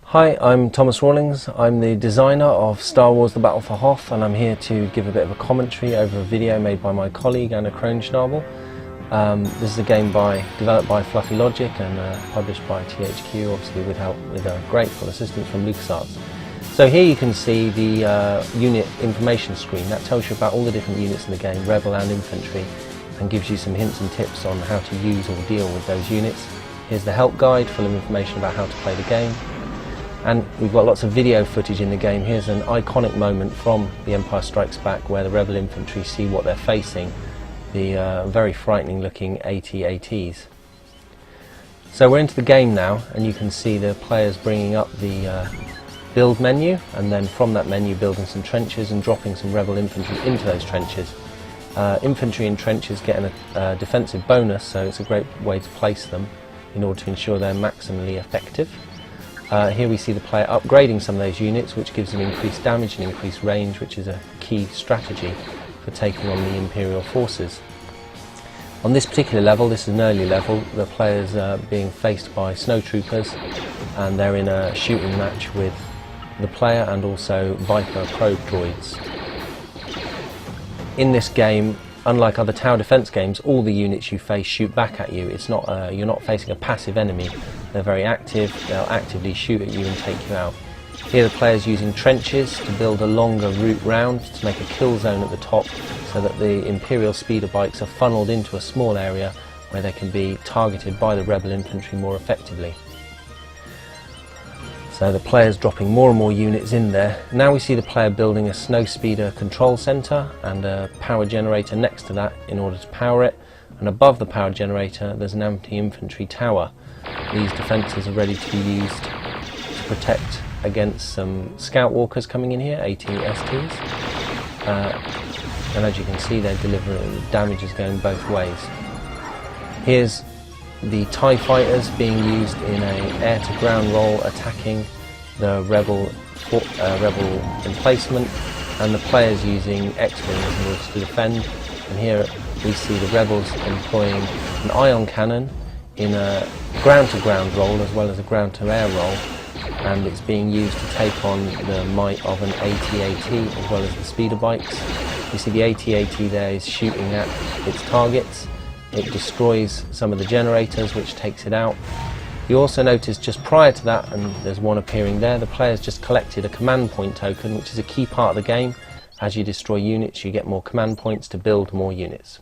Hi, I'm Thomas Rawlings. I'm the designer of Star Wars The Battle for Hoth, and I'm here to give a bit of a commentary over a video made by my colleague Anna Kronschnabel. This is a game developed by Fluffy Logic and published by THQ, obviously with grateful assistance from LucasArts. So here you can see the unit information screen. That tells you about all the different units in the game, Rebel and Infantry, and gives you some hints and tips on how to use or deal with those units. Here's the help guide full of information about how to play the game. And we've got lots of video footage in the game. Here's an iconic moment from The Empire Strikes Back where the Rebel infantry see what they're facing, the very frightening looking AT-ATs. So we're into the game now, and you can see the players bringing up the build menu, and then from that menu building some trenches and dropping some Rebel infantry into those trenches. Infantry in trenches get a defensive bonus, so it's a great way to place them in order to ensure they're maximally effective. Here we see the player upgrading some of those units, which gives them increased damage and increased range, which is a key strategy for taking on the Imperial forces. On this particular level, this is an early level, the players are being faced by snowtroopers, and they're in a shooting match with the player and also Viper probe droids. In this game, unlike other tower defense games, all the units you face shoot back at you. It's not you're not facing a passive enemy. They're very active, they'll actively shoot at you and take you out. Here the player's using trenches to build a longer route round to make a kill zone at the top so that the Imperial speeder bikes are funneled into a small area where they can be targeted by the Rebel infantry more effectively. So the player's dropping more and more units in there. Now we see the player building a snow speeder control centre and a power generator next to that in order to power it, and above the power generator there's an anti-infantry tower. These defences are ready to be used to protect against some scout walkers coming in here, AT-STs, and as you can see they're delivering damage is going both ways. Here's the TIE fighters being used in an air-to-ground role attacking the Rebel emplacement, and the players using X-Wings in order to defend. And here we see the Rebels employing an ion cannon in a ground-to-ground role as well as a ground-to-air role, and it's being used to take on the might of an AT-AT as well as the speeder bikes. You see the AT-AT there is shooting at its targets. It destroys some of the generators, which takes it out. You also notice just prior to that, and there's one appearing there, the players just collected a command point token, which is a key part of the game. As you destroy units, you get more command points to build more units.